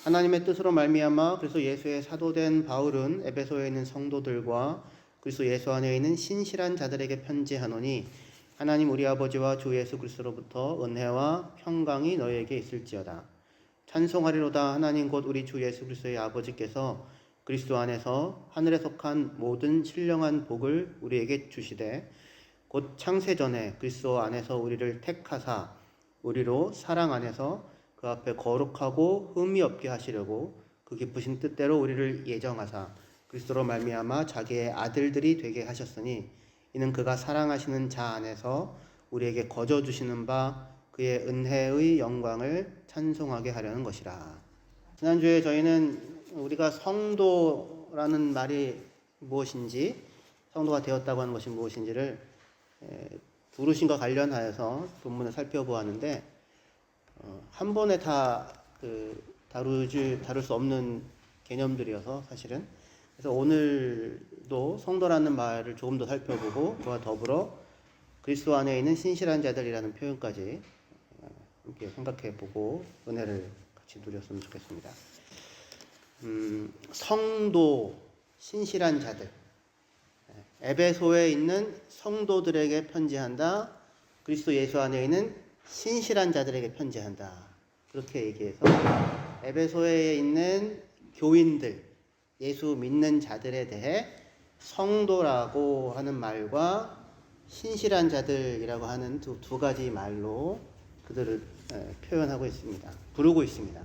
하나님의 뜻으로 말미암아 그리스도 예수의 사도된 바울은 에베소에 있는 성도들과 그리스도 예수 안에 있는 신실한 자들에게 편지하노니 하나님 우리 아버지와 주 예수 그리스도로부터 은혜와 평강이 너희에게 있을지어다. 찬송하리로다. 하나님 곧 우리 주 예수 그리스도의 아버지께서 그리스도 안에서 하늘에 속한 모든 신령한 복을 우리에게 주시되 곧 창세전에 그리스도 안에서 우리를 택하사 우리로 사랑 안에서 그 앞에 거룩하고 흠이 없게 하시려고 그 기쁘신 뜻대로 우리를 예정하사 그리스도로 말미암아 자기의 아들들이 되게 하셨으니 이는 그가 사랑하시는 자 안에서 우리에게 거저 주시는 바 그의 은혜의 영광을 찬송하게 하려는 것이라. 지난주에 저희는 우리가 성도라는 말이 무엇인지, 성도가 되었다고 하는 것이 무엇인지를 부르심과 관련하여서 본문을 살펴보았는데 한 번에 다 다룰 수 없는 개념들이어서 사실은 그래서 오늘도 성도라는 말을 조금 더 살펴보고 그와 더불어 그리스도 안에 있는 신실한 자들이라는 표현까지 함께 생각해보고 은혜를 같이 누렸으면 좋겠습니다. 성도, 신실한 자들, 에베소에 있는 성도들에게 편지한다. 그리스도 예수 안에 있는 신실한 자들에게 편지한다. 그렇게 얘기해서 에베소에 있는 교인들, 예수 믿는 자들에 대해 성도라고 하는 말과 신실한 자들이라고 하는 두 가지 말로 그들을 표현하고 있습니다. 부르고 있습니다.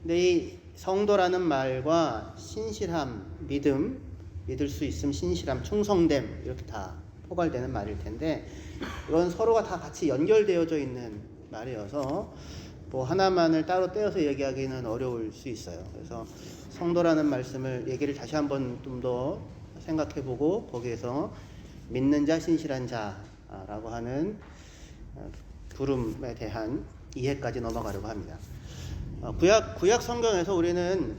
근데 이 성도라는 말과 신실함, 믿을 수 있음, 신실함, 충성됨 이렇게 다 포괄되는 말일 텐데 이건 서로가 다 같이 연결되어져 있는 말이어서 뭐 하나만을 따로 떼어서 얘기하기는 어려울 수 있어요. 그래서 성도라는 말씀을 얘기를 다시 한번 좀 더 생각해보고 거기에서 믿는 자, 신실한 자라고 하는 부름에 대한 이해까지 넘어가려고 합니다. 구약 성경에서 우리는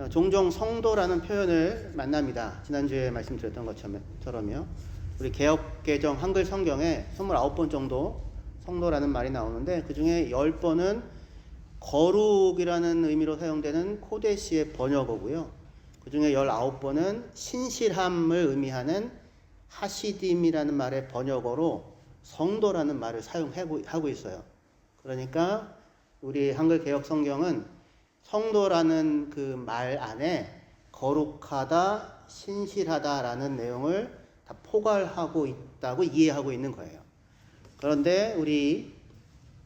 종종 성도라는 표현을 만납니다. 지난주에 말씀드렸던 것처럼요. 우리 개역개정 한글 성경에 29번 정도 성도라는 말이 나오는데 그 중에 10번은 거룩이라는 의미로 사용되는 코데시의 번역어고요. 그 중에 19번은 신실함을 의미하는 하시딤이라는 말의 번역어로 성도라는 말을 사용하고 있어요. 그러니까 우리 한글 개역 성경은 성도라는 그 말 안에 거룩하다, 신실하다라는 내용을 다 포괄하고 있다고 이해하고 있는 거예요. 그런데 우리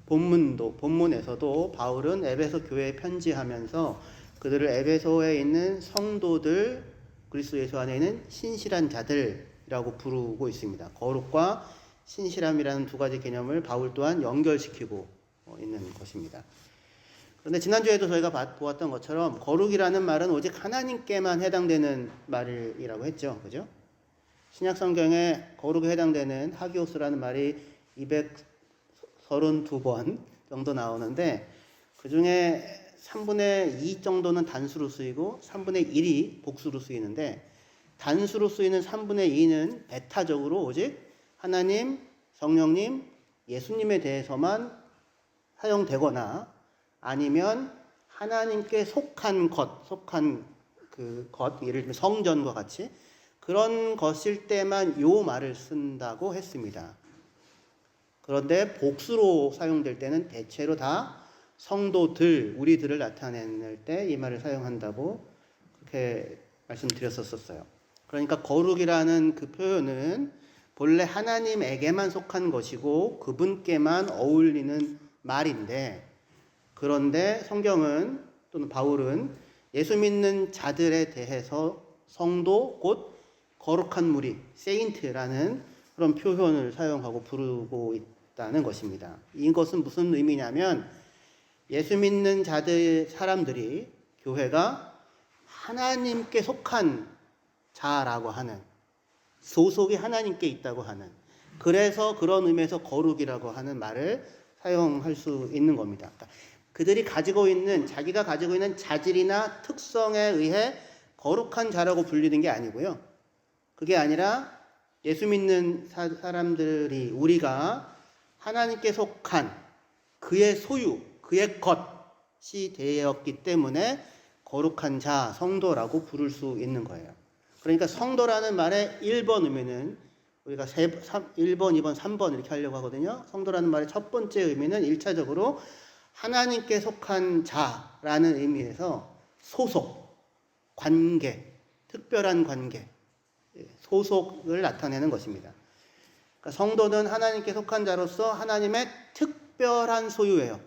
본문에서도 바울은 에베소 교회에 편지하면서 그들을 에베소에 있는 성도들, 그리스도 예수 안에 있는 신실한 자들이라고 부르고 있습니다. 거룩과 신실함이라는 두 가지 개념을 바울 또한 연결시키고 있는 것입니다. 그런데 지난주에도 저희가 보았던 것처럼 거룩이라는 말은 오직 하나님께만 해당되는 말이라고 했죠. 그죠? 신약 성경에 거룩에 해당되는 하기오스라는 말이 232번 정도 나오는데 그 중에 3분의 2 정도는 단수로 쓰이고 3분의 1이 복수로 쓰이는데 단수로 쓰이는 3분의 2는 배타적으로 오직 하나님, 성령님, 예수님에 대해서만 사용되거나 아니면 하나님께 속한 그 것, 예를 들면 성전과 같이 그런 것일 때만 요 말을 쓴다고 했습니다. 그런데 복수로 사용될 때는 대체로 다 성도들, 우리들을 나타낼 때 이 말을 사용한다고 그렇게 말씀드렸었어요. 그러니까 거룩이라는 그 표현은 본래 하나님에게만 속한 것이고 그분께만 어울리는 말인데 그런데 성경은 또는 바울은 예수 믿는 자들에 대해서 성도 곧 거룩한 무리, 세인트라는 그런 표현을 사용하고 부르고 있다는 것입니다. 이것은 무슨 의미냐면 예수 믿는 사람들이 교회가 하나님께 속한 자라고 하는 소속이 하나님께 있다고 하는 그래서 그런 의미에서 거룩이라고 하는 말을 사용할 수 있는 겁니다. 그러니까 그들이 자기가 가지고 있는 자질이나 특성에 의해 거룩한 자라고 불리는 게 아니고요. 그게 아니라 예수 믿는 사람들이 우리가 하나님께 속한 그의 소유, 그의 것이 되었기 때문에 거룩한 자, 성도라고 부를 수 있는 거예요. 그러니까 성도라는 말의 1번 의미는 우리가 1번, 2번, 3번 이렇게 하려고 하거든요. 성도라는 말의 첫 번째 의미는 1차적으로 하나님께 속한 자라는 의미에서 소속, 관계, 특별한 관계, 소속을 나타내는 것입니다. 그러니까 성도는 하나님께 속한 자로서 하나님의 특별한 소유예요.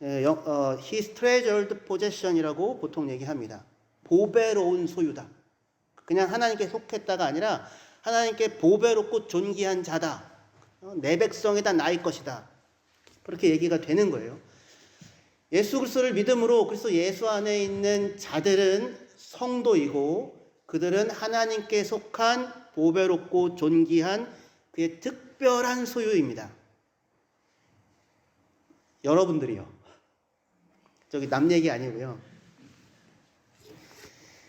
His treasured possession이라고 보통 얘기합니다. 보배로운 소유다. 그냥 하나님께 속했다가 아니라 하나님께 보배롭고 존귀한 자다. 내 백성이다, 나의 것이다. 그렇게 얘기가 되는 거예요. 예수 그리스도를 믿음으로 그리스도 예수 안에 있는 자들은 성도이고 그들은 하나님께 속한 보배롭고 존귀한 그의 특별한 소유입니다. 여러분들이요. 저기 남 얘기 아니고요.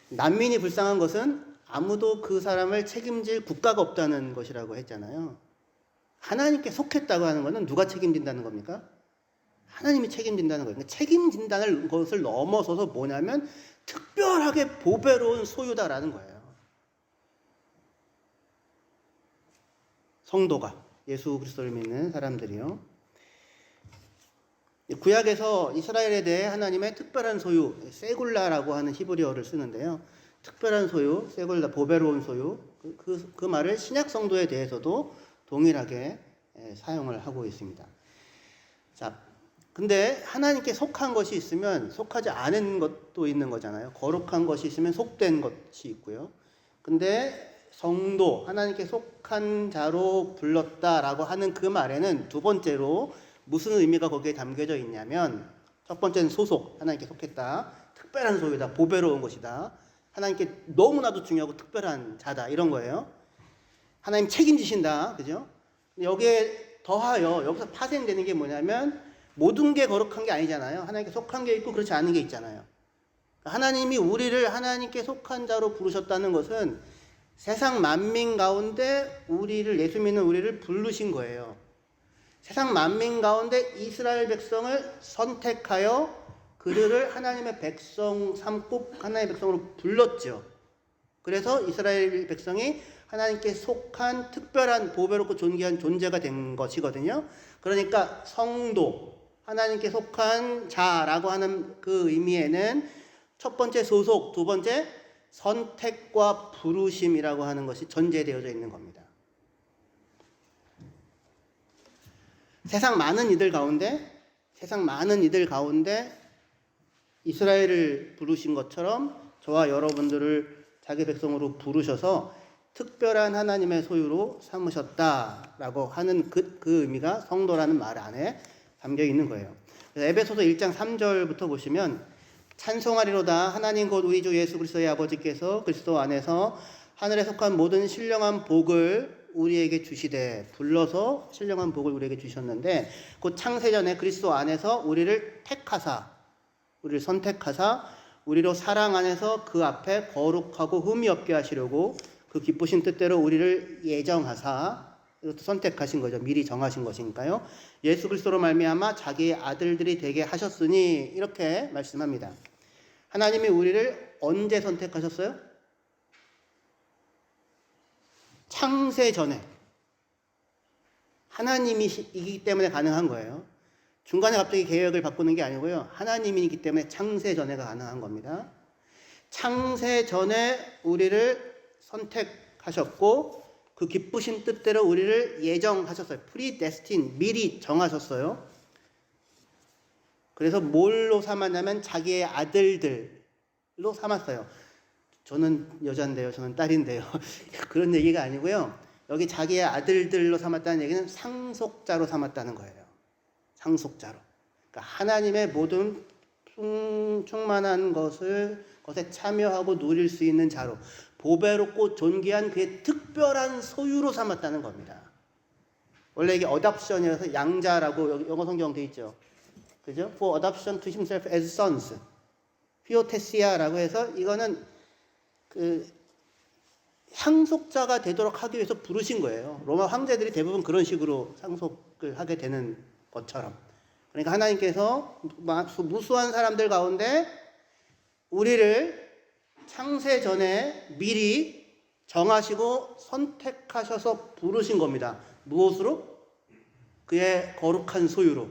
난민이 불쌍한 것은 아무도 그 사람을 책임질 국가가 없다는 것이라고 했잖아요. 하나님께 속했다고 하는 것은 누가 책임진다는 겁니까? 하나님이 책임진다는 거예요. 그러니까 책임진다는 것을 넘어서서 뭐냐면 특별하게 보배로운 소유다라는 거예요. 성도가, 예수 그리스도를 믿는 사람들이요. 구약에서 이스라엘에 대해 하나님의 특별한 소유, 세굴라라고 하는 히브리어를 쓰는데요. 특별한 소유, 세굴라, 보배로운 소유, 그 말을 신약 성도에 대해서도 동일하게 사용을 하고 있습니다. 자, 근데 하나님께 속한 것이 있으면 속하지 않은 것도 있는 거잖아요. 거룩한 것이 있으면 속된 것이 있고요. 근데 성도, 하나님께 속한 자로 불렀다라고 하는 그 말에는 두 번째로 무슨 의미가 거기에 담겨져 있냐면 첫 번째는 소속, 하나님께 속했다. 특별한 소유다, 보배로운 것이다. 하나님께 너무나도 중요하고 특별한 자다, 이런 거예요. 하나님 책임지신다, 그죠? 여기에 더하여 여기서 파생되는 게 뭐냐면 모든 게 거룩한 게 아니잖아요. 하나님께 속한 게 있고 그렇지 않은 게 있잖아요. 하나님이 우리를 하나님께 속한 자로 부르셨다는 것은 세상 만민 가운데 우리를, 예수 믿는 우리를 부르신 거예요. 세상 만민 가운데 이스라엘 백성을 선택하여 그들을 하나님의 백성 삼고 하나님의 백성으로 불렀죠. 그래서 이스라엘 백성이 하나님께 속한 특별한 보배롭고 존귀한 존재가 된 것이거든요. 그러니까 성도, 하나님께 속한 자라고 하는 그 의미에는 첫 번째 소속, 두 번째 선택과 부르심이라고 하는 것이 전제되어져 있는 겁니다. 세상 많은 이들 가운데 이스라엘을 부르신 것처럼 저와 여러분들을 자기 백성으로 부르셔서 특별한 하나님의 소유로 삼으셨다라고 하는 그 의미가 성도라는 말 안에 담겨 있는 거예요. 에베소서 1장 3절부터 보시면 찬송하리로다 하나님 곧 우리 주 예수 그리스도의 아버지께서 그리스도 안에서 하늘에 속한 모든 신령한 복을 우리에게 주시되, 불러서 신령한 복을 우리에게 주셨는데 곧 창세전에 그리스도 안에서 우리를 택하사, 우리를 선택하사 우리로 사랑 안에서 그 앞에 거룩하고 흠이 없게 하시려고 그 기쁘신 뜻대로 우리를 예정하사, 이것도 선택하신 거죠. 미리 정하신 것이니까요. 예수 그리스도로 말미암아 자기의 아들들이 되게 하셨으니, 이렇게 말씀합니다. 하나님이 우리를 언제 선택하셨어요? 창세 전에. 하나님이기 때문에 가능한 거예요. 중간에 갑자기 계획을 바꾸는 게 아니고요. 하나님이기 때문에 창세 전에가 가능한 겁니다. 창세 전에 우리를 선택하셨고 그 기쁘신 뜻대로 우리를 예정하셨어요. predestined, 미리 정하셨어요. 그래서 뭘로 삼았냐면 자기의 아들들로 삼았어요. 저는 여자인데요, 저는 딸인데요. 그런 얘기가 아니고요. 여기 자기의 아들들로 삼았다는 얘기는 상속자로 삼았다는 거예요. 상속자로. 그러니까 하나님의 모든 충만한 것에 참여하고 누릴 수 있는 자로, 보배롭고 존귀한 그의 특별한 소유로 삼았다는 겁니다. 원래 이게 adoption이라서 양자라고 영어 성경 돼 있죠. 그죠? For adoption to himself as sons. 피오테시아라고 해서 이거는 그 상속자가 되도록 하기 위해서 부르신 거예요. 로마 황제들이 대부분 그런 식으로 상속을 하게 되는 것처럼. 그러니까 하나님께서 무수한 사람들 가운데 우리를 창세 전에 미리 정하시고 선택하셔서 부르신 겁니다. 무엇으로? 그의 거룩한 소유로,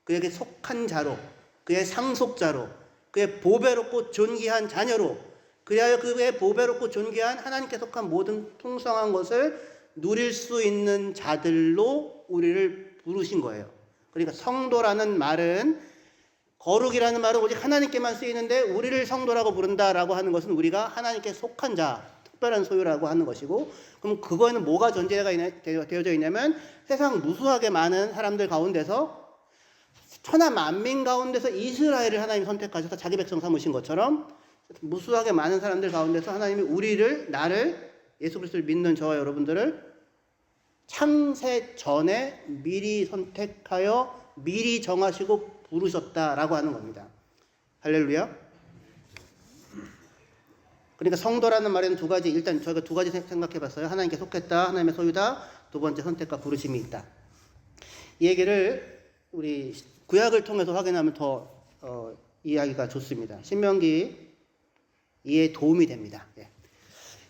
그에게 속한 자로, 그의 상속자로, 그의 보배롭고 존귀한 자녀로, 그리하여 그의 보배롭고 존귀한 하나님께 속한 모든 풍성한 것을 누릴 수 있는 자들로 우리를 부르신 거예요. 그러니까 성도라는 말은, 거룩이라는 말은 오직 하나님께만 쓰이는데 우리를 성도라고 부른다라고 하는 것은 우리가 하나님께 속한 자, 특별한 소유라고 하는 것이고, 그럼 그거에는 뭐가 전제가 되어져 있냐면 세상 무수하게 많은 사람들 가운데서, 천하 만민 가운데서 이스라엘을 하나님이 선택하셔서 자기 백성 삼으신 것처럼 무수하게 많은 사람들 가운데서 하나님이 우리를, 나를, 예수 그리스도를 믿는 저와 여러분들을 창세 전에 미리 선택하여 미리 정하시고 부르셨다라고 하는 겁니다. 할렐루야. 그러니까 성도라는 말에는 두 가지, 일단 저희가 두 가지 생각해 봤어요. 하나님께 속했다, 하나님의 소유다. 두 번째, 선택과 부르심이 있다. 이 얘기를 우리 구약을 통해서 확인하면 더 이야기가 좋습니다. 신명기 이해에 도움이 됩니다. 예.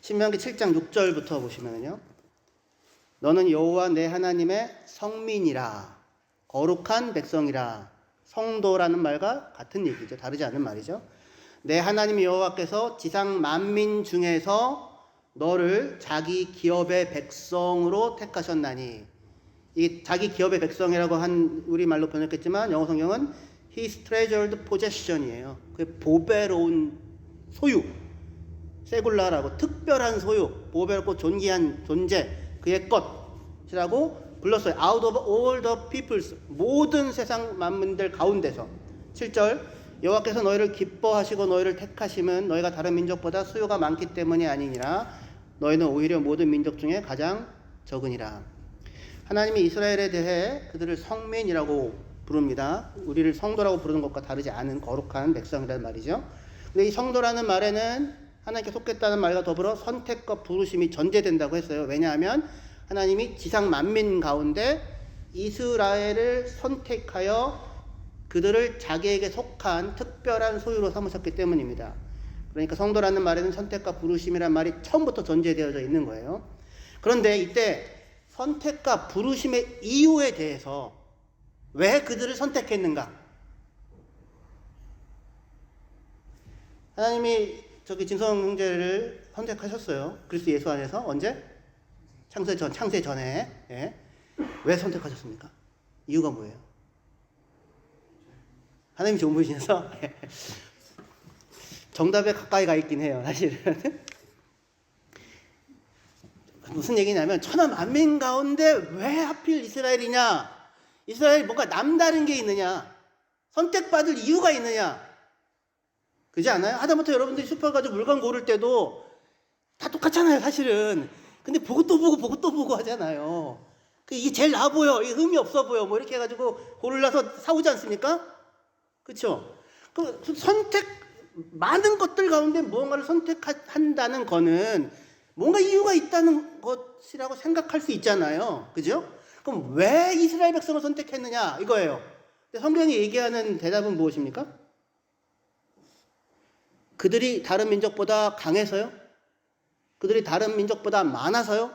신명기 7장 6절부터 보시면요. 너는 여호와 내 하나님의 성민이라, 거룩한 백성이라. 성도라는 말과 같은 얘기죠. 다르지 않은 말이죠. 내 하나님 여호와께서 지상 만민 중에서 너를 자기 기업의 백성으로 택하셨나니. 이 자기 기업의 백성이라고 한 우리말로 번역했지만 영어 성경은 His treasured possession이에요. 그 보배로운 소유, 세굴라라고 특별한 소유, 보배롭고 존귀한 존재, 그의 것이라고 불렀어요. Out of all the peoples, 모든 세상 만민들 가운데서. 7절, 여호와께서 너희를 기뻐하시고 너희를 택하심은 너희가 다른 민족보다 수요가 많기 때문이 아니니라. 너희는 오히려 모든 민족 중에 가장 적으니라. 하나님이 이스라엘에 대해 그들을 성민이라고 부릅니다. 우리를 성도라고 부르는 것과 다르지 않은 거룩한 백성이라는 말이죠. 근데 이 성도라는 말에는 하나님께 속했다는 말과 더불어 선택과 부르심이 전제된다고 했어요. 왜냐하면 하나님이 지상 만민 가운데 이스라엘을 선택하여 그들을 자기에게 속한 특별한 소유로 삼으셨기 때문입니다. 그러니까 성도라는 말에는 선택과 부르심이란 말이 처음부터 전제되어져 있는 거예요. 그런데 이때 선택과 부르심의 이유에 대해서 왜 그들을 선택했는가? 하나님이 진성 형제를 선택하셨어요. 그리스도 예수 안에서. 언제? 창세 전에. 예. 왜 선택하셨습니까? 이유가 뭐예요? 하나님이 좋은 분이셔서 정답에 가까이 가 있긴 해요, 사실은. 무슨 얘기냐면 천하 만민 가운데 왜 하필 이스라엘이냐? 이스라엘이 뭔가 남다른 게 있느냐? 선택받을 이유가 있느냐? 그렇지 않아요? 하다못해 여러분들이 슈퍼 가지고 물건 고를 때도 다 똑같잖아요, 사실은. 근데 보고 또 보고 보고 또 보고 하잖아요. 이게 제일 나아 보여, 이게 의미 없어 보여, 뭐 이렇게 해가지고 골라서 사오지 않습니까? 그렇죠? 많은 것들 가운데 무언가를 선택한다는 거는 뭔가 이유가 있다는 것이라고 생각할 수 있잖아요. 그죠? 그럼 왜 이스라엘 백성을 선택했느냐 이거예요. 근데 성경이 얘기하는 대답은 무엇입니까? 그들이 다른 민족보다 강해서요? 그들이 다른 민족보다 많아서요?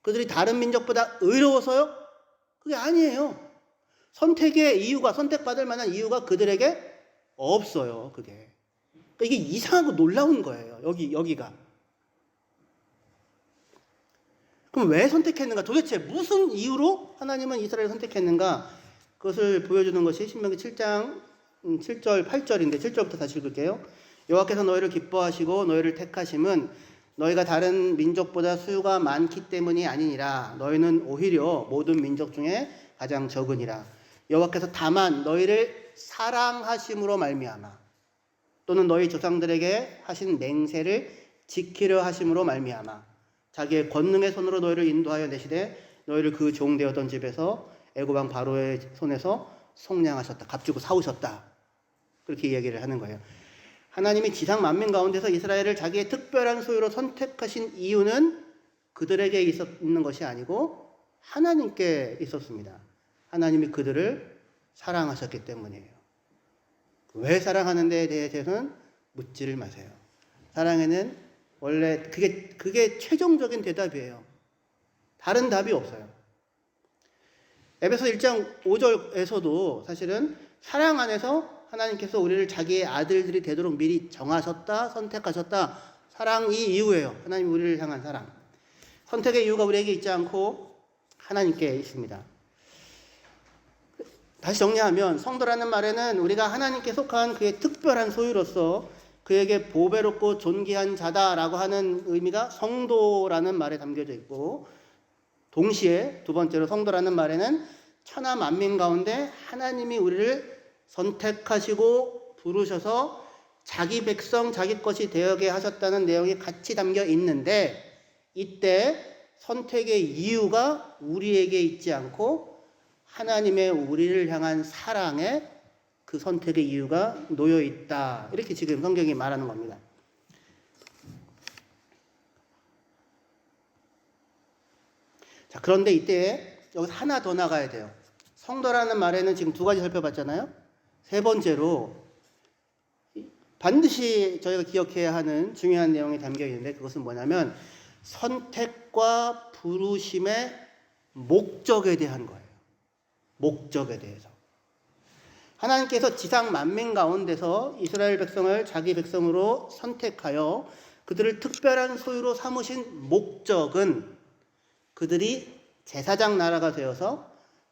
그들이 다른 민족보다 의로워서요? 그게 아니에요. 선택의 이유가, 선택받을 만한 이유가 그들에게 없어요. 그게. 그러니까 이게 이상하고 놀라운 거예요. 여기가. 그럼 왜 선택했는가? 도대체 무슨 이유로 하나님은 이스라엘을 선택했는가? 그것을 보여주는 것이 신명기 7장 7절 8절인데 7절부터 다시 읽을게요. 여호와께서 너희를 기뻐하시고 너희를 택하심은 너희가 다른 민족보다 수요가 많기 때문이 아니니라. 너희는 오히려 모든 민족 중에 가장 적으니라. 여호와께서 다만 너희를 사랑하심으로 말미암아 또는 너희 조상들에게 하신 맹세를 지키려 하심으로 말미암아 자기의 권능의 손으로 너희를 인도하여 내시되 너희를 그 종 되었던 집에서 애굽 왕 바로의 손에서 속량하셨다. 값주고 사오셨다. 그렇게 이야기를 하는 거예요. 하나님이 지상 만민 가운데서 이스라엘을 자기의 특별한 소유로 선택하신 이유는 그들에게 있는 것이 아니고 하나님께 있었습니다. 하나님이 그들을 사랑하셨기 때문이에요. 왜 사랑하는 데에 대해서는 묻지를 마세요. 사랑에는 원래 그게 최종적인 대답이에요. 다른 답이 없어요. 에베소 1장 5절에서도 사실은 사랑 안에서 하나님께서 우리를 자기의 아들들이 되도록 미리 정하셨다, 선택하셨다. 사랑이 이유예요. 하나님 우리를 향한 사랑. 선택의 이유가 우리에게 있지 않고 하나님께 있습니다. 다시 정리하면 성도라는 말에는 우리가 하나님께 속한 그의 특별한 소유로서 그에게 보배롭고 존귀한 자다라고 하는 의미가 성도라는 말에 담겨져 있고, 동시에 두 번째로 성도라는 말에는 천하 만민 가운데 하나님이 우리를 선택하시고 부르셔서 자기 백성, 자기 것이 되게 하셨다는 내용이 같이 담겨 있는데, 이때 선택의 이유가 우리에게 있지 않고 하나님의 우리를 향한 사랑에 그 선택의 이유가 놓여 있다. 이렇게 지금 성경이 말하는 겁니다. 자, 그런데 이때 여기서 하나 더 나가야 돼요. 성도라는 말에는 지금 두 가지 살펴봤잖아요. 세 번째로 반드시 저희가 기억해야 하는 중요한 내용이 담겨 있는데, 그것은 뭐냐면 선택과 부르심의 목적에 대한 거예요. 목적에 대해서. 하나님께서 지상 만민 가운데서 이스라엘 백성을 자기 백성으로 선택하여 그들을 특별한 소유로 삼으신 목적은 그들이 제사장 나라가 되어서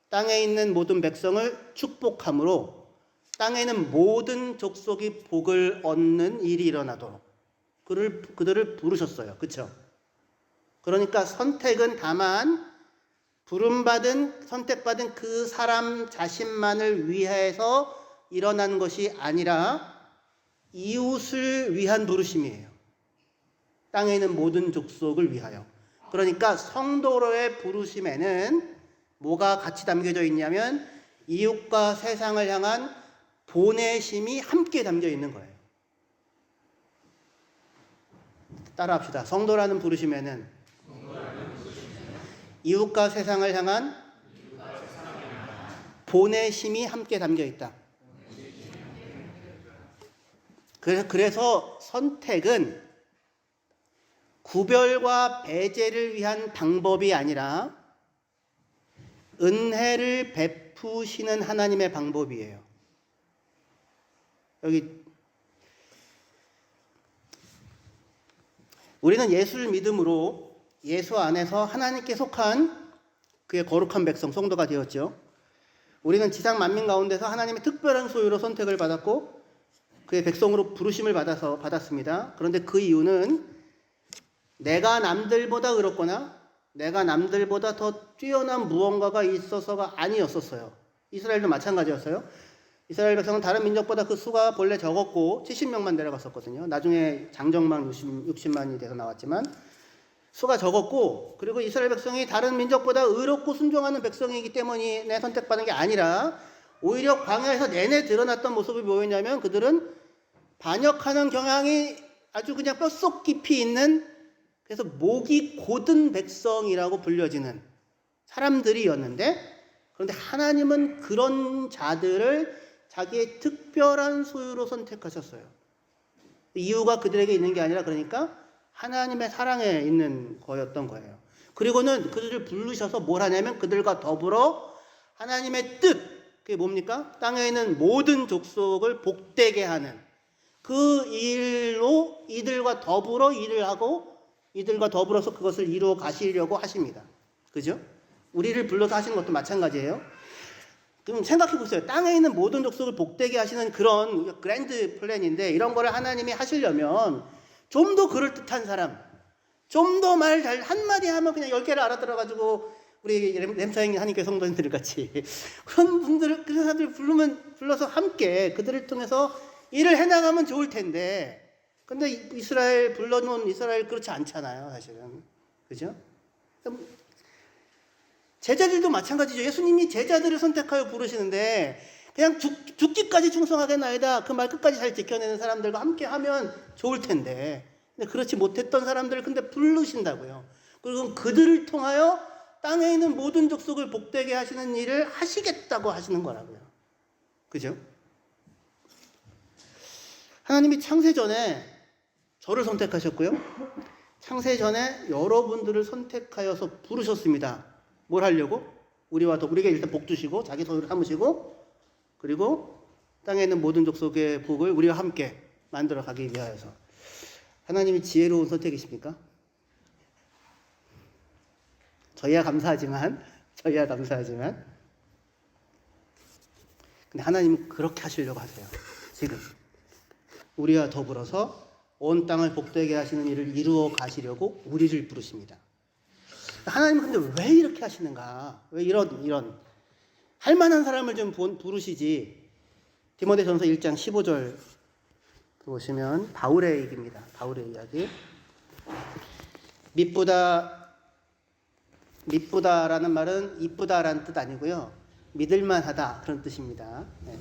땅에 있는 모든 백성을 축복함으로 땅에 있는 모든 족속이 복을 얻는 일이 일어나도록 그들을 부르셨어요. 그렇죠? 그러니까 선택은 다만 부름받은, 선택받은 그 사람 자신만을 위해서 일어난 것이 아니라 이웃을 위한 부르심이에요. 땅에 있는 모든 족속을 위하여. 그러니까 성도로의 부르심에는 뭐가 같이 담겨져 있냐면 이웃과 세상을 향한 보내심이 함께 담겨 있는 거예요. 따라합시다. 성도라는 부르심에는 이웃과 세상을 향한 보내심이 함께 담겨 있다. 그래서 선택은 구별과 배제를 위한 방법이 아니라 은혜를 베푸시는 하나님의 방법이에요. 여기 우리는 예수를 믿음으로 예수 안에서 하나님께 속한 그의 거룩한 백성, 성도가 되었죠. 우리는 지상 만민 가운데서 하나님의 특별한 소유로 선택을 받았고 그의 백성으로 부르심을 받았습니다. 그런데 그 이유는 내가 남들보다 의롭거나 내가 남들보다 더 뛰어난 무언가가 있어서가 아니었었어요. 이스라엘도 마찬가지였어요. 이스라엘 백성은 다른 민족보다 그 수가 본래 적었고 70명만 내려갔었거든요. 나중에 장정만 60만이 돼서 나왔지만 수가 적었고, 그리고 이스라엘 백성이 다른 민족보다 의롭고 순종하는 백성이기 때문에 선택받은 게 아니라 오히려 광야에서 내내 드러났던 모습이 뭐였냐면 그들은 반역하는 경향이 아주 그냥 뼛속 깊이 있는, 그래서 목이 곧은 백성이라고 불려지는 사람들이었는데, 그런데 하나님은 그런 자들을 자기의 특별한 소유로 선택하셨어요. 이유가 그들에게 있는 게 아니라 그러니까 하나님의 사랑에 있는 거였던 거예요. 그리고는 그들을 부르셔서 뭘 하냐면 그들과 더불어 하나님의 뜻, 그게 뭡니까? 땅에 있는 모든 족속을 복되게 하는 그 일로 이들과 더불어 일을 하고 이들과 더불어서 그것을 이루어 가시려고 하십니다. 그죠? 우리를 불러서 하시는 것도 마찬가지예요. 그럼 생각해 보세요. 땅에 있는 모든 족속을 복되게 하시는 그런 그랜드 플랜인데, 이런 거를 하나님이 하시려면 좀 더 그럴듯한 사람, 좀 더 말 잘 한마디 하면 그냥 10개를 알아들어가지고 우리 렘차행 하나님께 성도님들 같이 그런 분들을, 그런 사람들을 불러서 함께 그들을 통해서 일을 해나가면 좋을 텐데, 근데 이스라엘 불러놓은 이스라엘 그렇지 않잖아요, 사실은. 그죠? 제자들도 마찬가지죠. 예수님이 제자들을 선택하여 부르시는데 그냥 죽기까지 충성하겠나이다, 그 말 끝까지 잘 지켜내는 사람들과 함께 하면 좋을 텐데, 근데 그렇지 못했던 사람들을 근데 부르신다고요. 그리고 그들을 통하여 땅에 있는 모든 족속을 복되게 하시는 일을 하시겠다고 하시는 거라고요. 그죠? 하나님이 창세 전에 저를 선택하셨고요. 창세 전에 여러분들을 선택하여서 부르셨습니다. 뭘 하려고? 우리에게 일단 복 주시고 자기 소유를 삼으시고 그리고 땅에 있는 모든 족속의 복을 우리와 함께 만들어 가기 위하여서. 하나님이 지혜로운 선택이십니까? 저희야 감사하지만 근데 하나님은 그렇게 하시려고 하세요. 지금 우리와 더불어서 온 땅을 복되게 하시는 일을 이루어 가시려고 우리를 부르십니다. 하나님은 근데 왜 이렇게 하시는가? 왜 이런 할 만한 사람을 좀 부르시지. 디모데전서 1장 15절 보시면 바울의 얘기입니다. 바울의 이야기. 믿부다라는 말은 이쁘다라는 뜻 아니고요. 믿을만하다 그런 뜻입니다. 네.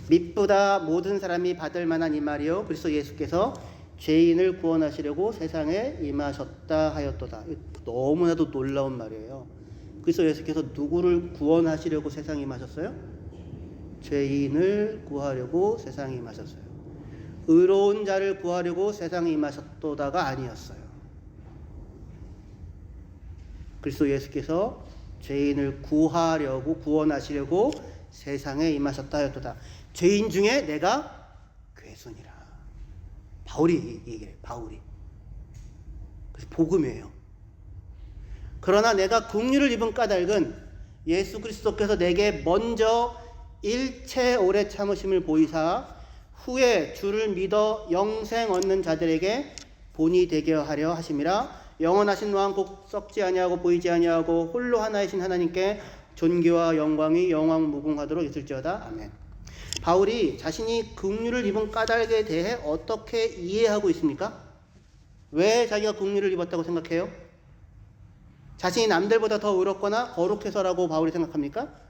믿부다 모든 사람이 받을 만한 이 말이요 그리스도 예수께서 죄인을 구원하시려고 세상에 임하셨다 하였도다. 너무나도 놀라운 말이에요. 그리스도 예수께서 누구를 구원하시려고 세상에 임하셨어요? 죄인을 구하려고 세상에 임하셨어요. 의로운 자를 구하려고 세상에 임하셨도다가 아니었어요. 그리스도 예수께서 죄인을 구원하시려고 세상에 임하셨다 하였도다. 죄인 중에 내가 괴순이라. 바울이 얘기해요. 바울이. 그래서 복음이에요. 그러나 내가 긍휼을 입은 까닭은 예수 그리스도께서 내게 먼저 일체 오래 참으심을 보이사 후에 주를 믿어 영생 얻는 자들에게 본이 되게 하려 하심이라. 영원하신 왕 곧 썩지 아니하고 보이지 아니하고 홀로 하나이신 하나님께 존귀와 영광이 영원 무궁하도록 있을지어다. 아멘. 바울이 자신이 긍휼을 입은 까닭에 대해 어떻게 이해하고 있습니까? 왜 자기가 긍휼을 입었다고 생각해요? 자신이 남들보다 더 의롭거나 거룩해서라고 바울이 생각합니까?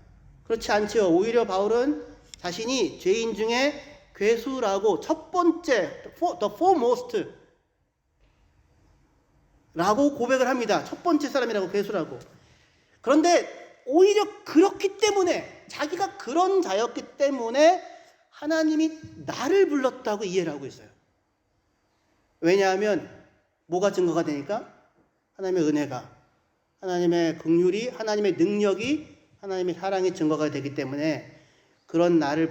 그렇지 않지요. 오히려 바울은 자신이 죄인 중에 괴수라고 첫 번째, the foremost 라고 고백을 합니다. 첫 번째 사람이라고, 괴수라고. 그런데 오히려 그렇기 때문에, 자기가 그런 자였기 때문에 하나님이 나를 불렀다고 이해를 하고 있어요. 왜냐하면 뭐가 증거가 되니까? 하나님의 은혜가, 하나님의 긍휼이, 하나님의 능력이, 하나님의 사랑이 증거가 되기 때문에 그런 나를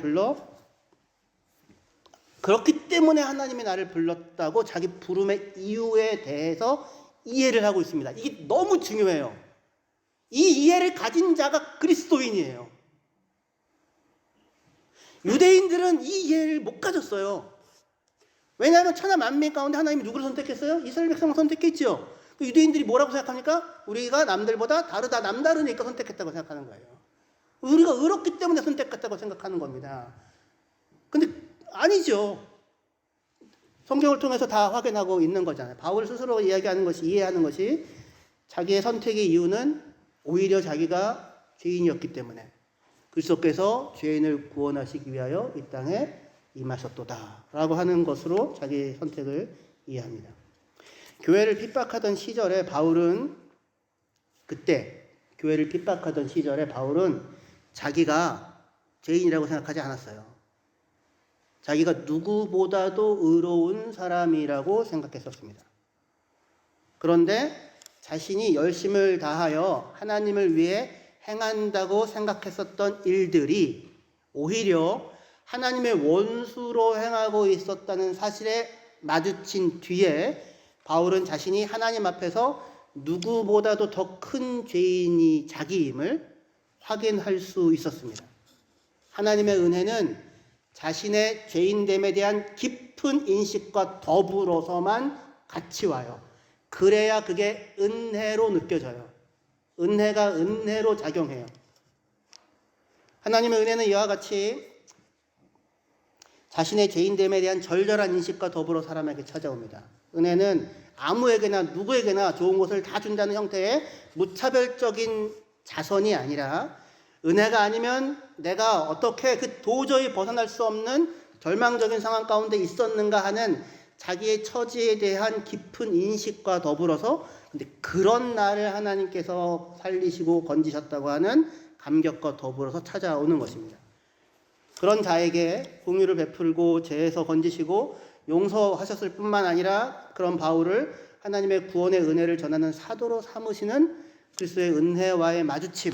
그렇기 때문에 하나님이 나를 불렀다고 자기 부름의 이유에 대해서 이해를 하고 있습니다. 이게 너무 중요해요. 이 이해를 가진 자가 그리스도인이에요. 유대인들은 이 이해를 못 가졌어요. 왜냐하면 천하 만민 가운데 하나님이 누구를 선택했어요? 이스라엘 백성을 선택했죠. 유대인들이 뭐라고 생각합니까? 우리가 남들보다 다르다, 남다르니까 선택했다고 생각하는 거예요. 우리가 의롭기 때문에 선택했다고 생각하는 겁니다. 근데 아니죠. 성경을 통해서 다 확인하고 있는 거잖아요. 바울 스스로 이야기하는 것이, 이해하는 것이 자기의 선택의 이유는 오히려 자기가 죄인이었기 때문에 그리스도께서 죄인을 구원하시기 위하여 이 땅에 임하셨도다 라고 하는 것으로 자기의 선택을 이해합니다. 교회를 핍박하던 시절에 바울은 자기가 죄인이라고 생각하지 않았어요. 자기가 누구보다도 의로운 사람이라고 생각했었습니다. 그런데 자신이 열심을 다하여 하나님을 위해 행한다고 생각했었던 일들이 오히려 하나님의 원수로 행하고 있었다는 사실에 마주친 뒤에 바울은 자신이 하나님 앞에서 누구보다도 더 큰 죄인이 자기임을 확인할 수 있었습니다. 하나님의 은혜는 자신의 죄인됨에 대한 깊은 인식과 더불어서만 같이 와요. 그래야 그게 은혜로 느껴져요. 은혜가 은혜로 작용해요. 하나님의 은혜는 이와 같이 자신의 죄인됨에 대한 절절한 인식과 더불어 사람에게 찾아옵니다. 은혜는 아무에게나 누구에게나 좋은 것을 다 준다는 형태의 무차별적인 자선이 아니라 은혜가 아니면 내가 어떻게 그 도저히 벗어날 수 없는 절망적인 상황 가운데 있었는가 하는 자기의 처지에 대한 깊은 인식과 더불어서 근데 그런 나를 하나님께서 살리시고 건지셨다고 하는 감격과 더불어서 찾아오는 것입니다. 그런 자에게 공유를 베풀고 죄에서 건지시고 용서하셨을 뿐만 아니라 그런 바울을 하나님의 구원의 은혜를 전하는 사도로 삼으시는 그리스도의 은혜와의 마주침,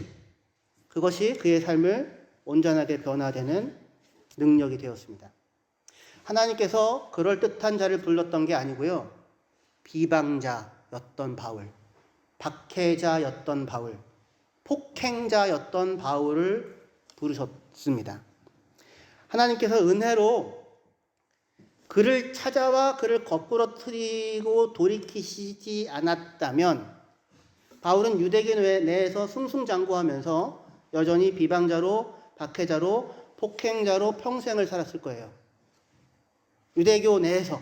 그것이 그의 삶을 온전하게 변화되는 능력이 되었습니다. 하나님께서 그럴듯한 자를 불렀던 게 아니고요, 비방자였던 바울, 박해자였던 바울, 폭행자였던 바울을 부르셨습니다. 하나님께서 은혜로 그를 찾아와 그를 거꾸러뜨리고 돌이키시지 않았다면 바울은 유대교 내에서 승승장구하면서 여전히 비방자로, 박해자로, 폭행자로 평생을 살았을 거예요. 유대교 내에서.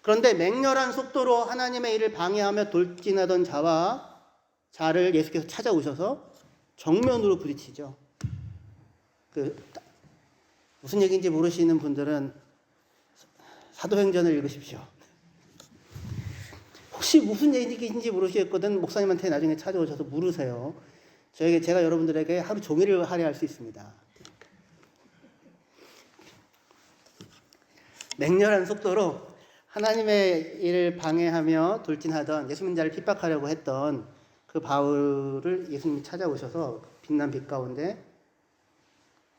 그런데 맹렬한 속도로 하나님의 일을 방해하며 돌진하던 자를 예수께서 찾아오셔서 정면으로 부딪히죠. 무슨 얘기인지 모르시는 분들은 사도행전을 읽으십시오. 혹시 무슨 얘기인지 모르시겠거든 목사님한테 나중에 찾아오셔서 물으세요. 제가 여러분들에게 하루 종일을 할애할 수 있습니다. 맹렬한 속도로 하나님의 일을 방해하며 돌진하던 예수 믿는 자를 핍박하려고 했던 그 바울을 예수님이 찾아오셔서 빛난 빛 가운데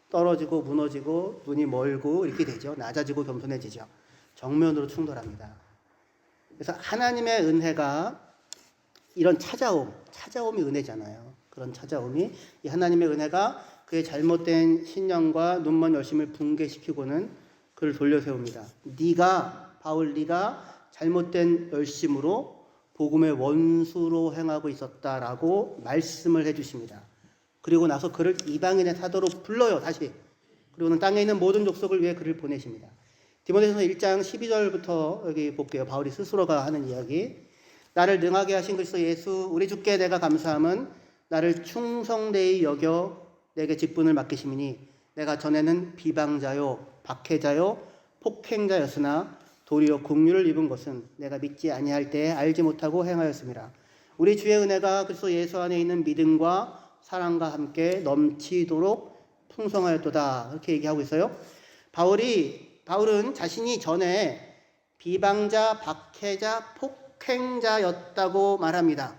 떨어지고 무너지고 눈이 멀고 이렇게 되죠. 낮아지고 겸손해지죠. 정면으로 충돌합니다. 그래서 하나님의 은혜가 이런 찾아옴이 은혜잖아요. 그런 찾아옴이 이 하나님의 은혜가 그의 잘못된 신념과 눈먼 열심을 붕괴시키고는 그를 돌려세웁니다. 바울 네가 잘못된 열심으로 복음의 원수로 행하고 있었다라고 말씀을 해주십니다. 그리고 나서 그를 이방인의 사도로 불러요. 다시. 그리고는 땅에 있는 모든 족속을 위해 그를 보내십니다. 디모데전서 1장 12절부터 여기 볼게요. 바울이 스스로가 하는 이야기. 나를 능하게 하신 그리스도 예수 우리 주께 내가 감사함은 나를 충성되이 여겨 내게 직분을 맡기심이니 내가 전에는 비방자요 박해자요 폭행자였으나 도리어 긍휼을 입은 것은 내가 믿지 아니할 때에 알지 못하고 행하였습니다. 우리 주의 은혜가 그리스도 예수 안에 있는 믿음과 사랑과 함께 넘치도록 풍성하였도다. 이렇게 얘기하고 있어요. 바울은 자신이 전에 비방자, 박해자, 폭행자였다고 말합니다.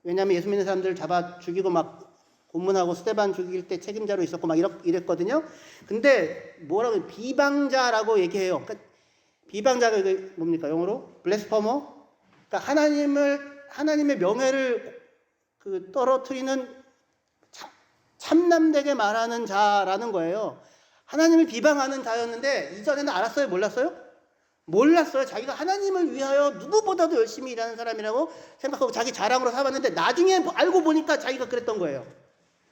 왜냐하면 예수 믿는 사람들 잡아 죽이고 막 고문하고 스데반 죽일 때 책임자로 있었고 막 이랬거든요. 근데 뭐라고 비방자라고 얘기해요. 그러니까 비방자가 뭡니까? 영어로 블래스퍼머. 그러니까 하나님의 명예를 떨어뜨리는 참남되게 말하는 자라는 거예요. 하나님을 비방하는 자였는데 이전에는 알았어요? 몰랐어요? 몰랐어요. 자기가 하나님을 위하여 누구보다도 열심히 일하는 사람이라고 생각하고 자기 자랑으로 삼았는데 나중에 알고 보니까 자기가 그랬던 거예요.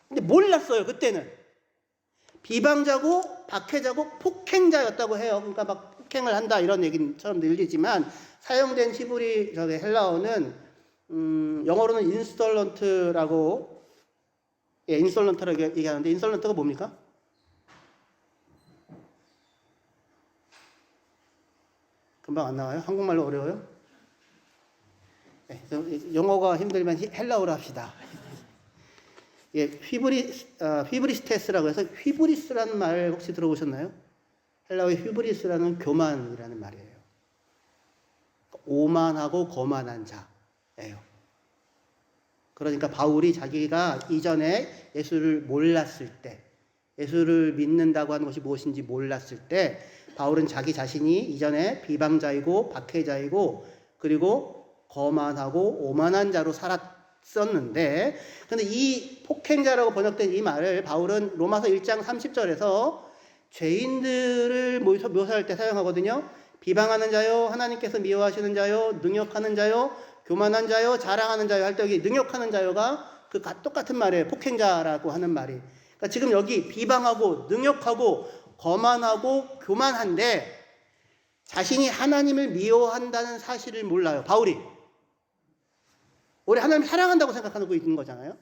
근데 몰랐어요. 그때는. 비방자고 박해자고 폭행자였다고 해요. 그러니까 막 폭행을 한다 이런 얘기처럼 들리지만 사용된 헬라어는 영어로는 인솔런트라고 얘기하는데 인솔런트가 뭡니까? 금방 안 나와요? 한국말로 어려워요? 네, 영어가 힘들면 헬라어로 합시다. 예, 휘브리스테스라고 해서 휘브리스라는 말 혹시 들어보셨나요? 헬라어의 휘브리스라는 교만이라는 말이에요. 오만하고 거만한 자예요. 그러니까 바울이 자기가 이전에 예수를 몰랐을 때, 예수를 믿는다고 하는 것이 무엇인지 몰랐을 때 바울은 자기 자신이 이전에 비방자이고 박해자이고 그리고 거만하고 오만한 자로 살았었는데, 근데 이 폭행자라고 번역된 이 말을 바울은 로마서 1장 30절에서 죄인들을 묘사할 때 사용하거든요. 비방하는 자요, 하나님께서 미워하시는 자요, 능욕하는 자요, 교만한 자요, 자랑하는 자요 할 때 여기 능욕하는 자요가 똑같은 말이에요. 폭행자라고 하는 말이. 그러니까 지금 여기 비방하고 능욕하고 거만하고 교만한데 자신이 하나님을 미워한다는 사실을 몰라요. 바울이. 우리 하나님을 사랑한다고 생각하고 있는 거잖아요.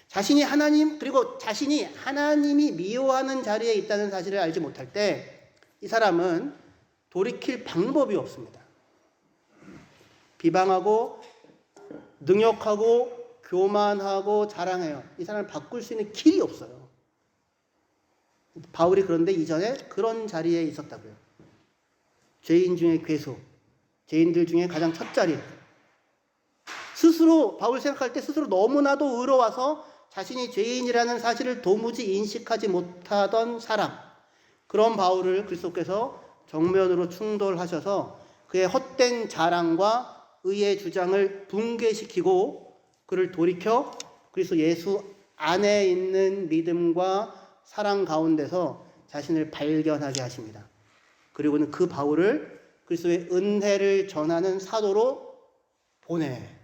자신이 하나님이 미워하는 자리에 있다는 사실을 알지 못할 때 이 사람은 돌이킬 방법이 없습니다. 비방하고 능욕하고 교만하고 자랑해요. 이 사람을 바꿀 수 있는 길이 없어요. 바울이 그런데 이전에 그런 자리에 있었다고요. 죄인 중에 괴수, 죄인들 중에 가장 첫 자리. 스스로 바울 생각할 때 스스로 너무나도 의로워서 자신이 죄인이라는 사실을 도무지 인식하지 못하던 사람. 그런 바울을 그리스도께서 정면으로 충돌하셔서 그의 헛된 자랑과 의의 주장을 붕괴시키고 그를 돌이켜 그리스도 예수 안에 있는 믿음과 사랑 가운데서 자신을 발견하게 하십니다. 그리고는 그 바울을 그리스도의 은혜를 전하는 사도로 보내요.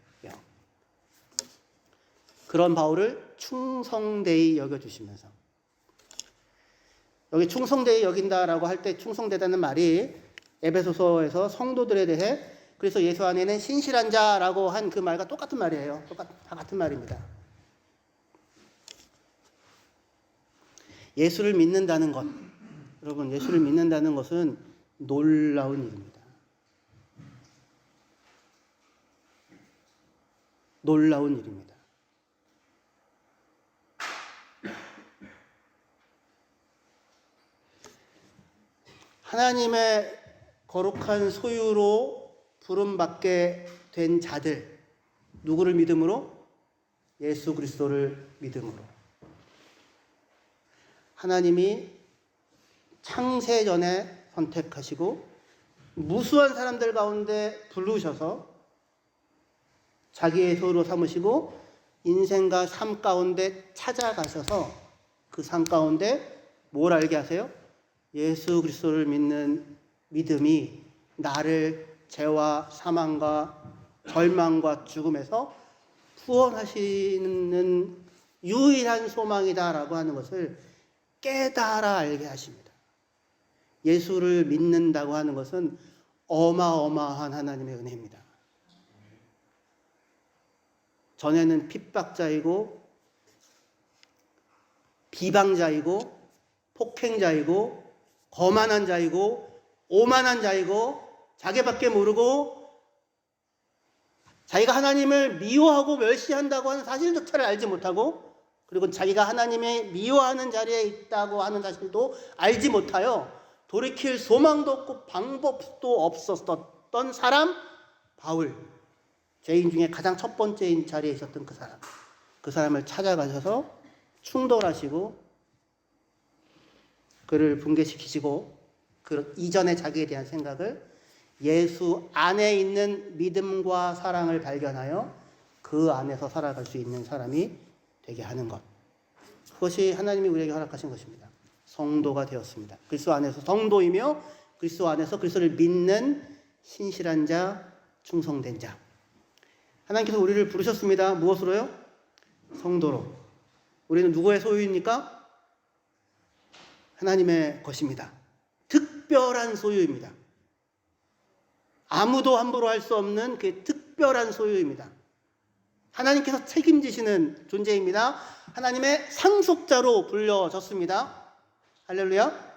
그런 바울을 충성되이 여겨주시면서, 여기 충성되이 여긴다라고 할 때 충성되다는 말이 에베소서에서 성도들에 대해 그래서 예수 안에는 신실한 자라고 한 그 말과 똑같은 말이에요. 다 같은 말입니다. 예수를 믿는다는 것, 여러분, 예수를 믿는다는 것은 놀라운 일입니다. 놀라운 일입니다. 하나님의 거룩한 소유로 부름받게 된 자들, 누구를 믿음으로? 예수 그리스도를 믿음으로. 하나님이 창세전에 선택하시고 무수한 사람들 가운데 부르셔서 자기의 소유로 삼으시고 인생과 삶 가운데 찾아가셔서 그 삶 가운데 뭘 알게 하세요? 예수 그리스도를 믿는 믿음이 나를 죄와 사망과 절망과 죽음에서 구원하시는 유일한 소망이다라고 하는 것을 깨달아 알게 하십니다. 예수를 믿는다고 하는 것은 어마어마한 하나님의 은혜입니다. 전에는 핍박자이고 비방자이고 폭행자이고 거만한 자이고 오만한 자이고 자기밖에 모르고 자기가 하나님을 미워하고 멸시한다고 하는 사실조차를 알지 못하고 그리고 자기가 하나님의 미워하는 자리에 있다고 하는 사실도 알지 못하여 돌이킬 소망도 없고 방법도 없었던 사람 바울, 죄인 중에 가장 첫 번째인 자리에 있었던 그 사람을 찾아가셔서 충돌하시고 그를 붕괴시키시고 그 이전에 자기에 대한 생각을 예수 안에 있는 믿음과 사랑을 발견하여 그 안에서 살아갈 수 있는 사람이 되게 하는 것. 그것이 하나님이 우리에게 허락하신 것입니다. 성도가 되었습니다. 그리스도 안에서 성도이며 그리스도 안에서 그리스도를 믿는 신실한 자, 충성된 자. 하나님께서 우리를 부르셨습니다. 무엇으로요? 성도로. 우리는 누구의 소유입니까? 하나님의 것입니다. 특별한 소유입니다. 아무도 함부로 할 수 없는 그 특별한 소유입니다. 하나님께서 책임지시는 존재입니다. 하나님의 상속자로 불려졌습니다. 할렐루야.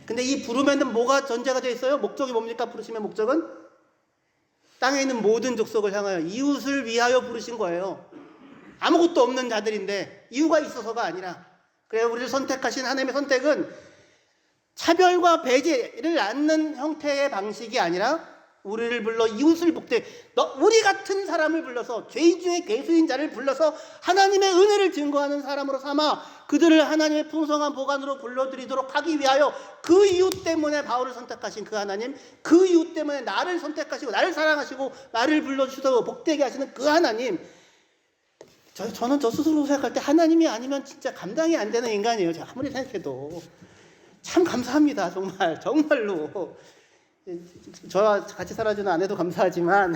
근데 이 부름에는 뭐가 전제가 되어 있어요? 목적이 뭡니까? 부르심의 목적은? 땅에 있는 모든 족속을 향하여 이웃을 위하여 부르신 거예요. 아무것도 없는 자들인데 이유가 있어서가 아니라 그래서 우리를 선택하신 하나님의 선택은 차별과 배제를 않는 형태의 방식이 아니라 우리를 불러 이웃을 복대 우리 같은 사람을 불러서 죄인 중에 괴수인 자를 불러서 하나님의 은혜를 증거하는 사람으로 삼아 그들을 하나님의 풍성한 보관으로 불러들이도록 하기 위하여 그 이유 때문에 바울을 선택하신 그 하나님, 그 이유 때문에 나를 선택하시고 나를 사랑하시고 나를 불러주셔서 복되게 하시는 그 하나님. 저는 저 스스로 생각할 때 하나님이 아니면 진짜 감당이 안 되는 인간이에요. 제가 아무리 생각해도 참 감사합니다. 정말로 저와 같이 살아주는 아내도 감사하지만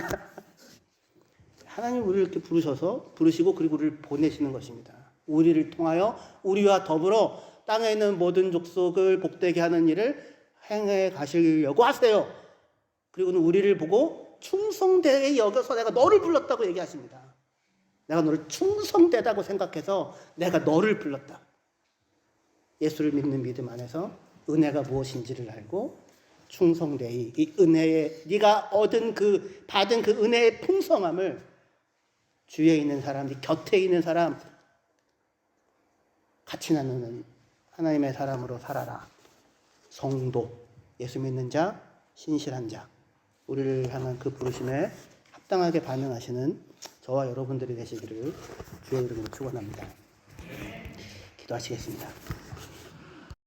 하나님 우리를 이렇게 부르시고 그리고 우리를 보내시는 것입니다. 우리를 통하여 우리와 더불어 땅에 있는 모든 족속을 복되게 하는 일을 행해 가시려고 하세요. 그리고는 우리를 보고 충성되게 여겨서 내가 너를 불렀다고 얘기하십니다. 내가 너를 충성되다고 생각해서 내가 너를 불렀다. 예수를 믿는 믿음 안에서 은혜가 무엇인지를 알고 충성되이 이 은혜에 네가 받은 그 은혜의 풍성함을 주위에 있는 사람, 네 곁에 있는 사람 같이 나누는 하나님의 사람으로 살아라. 성도, 예수 믿는 자, 신실한 자. 우리를 향한 그 부르심에 합당하게 반응하시는 저와 여러분들이 되시기를 주의 이름으로 축원합니다. 기도하시겠습니다.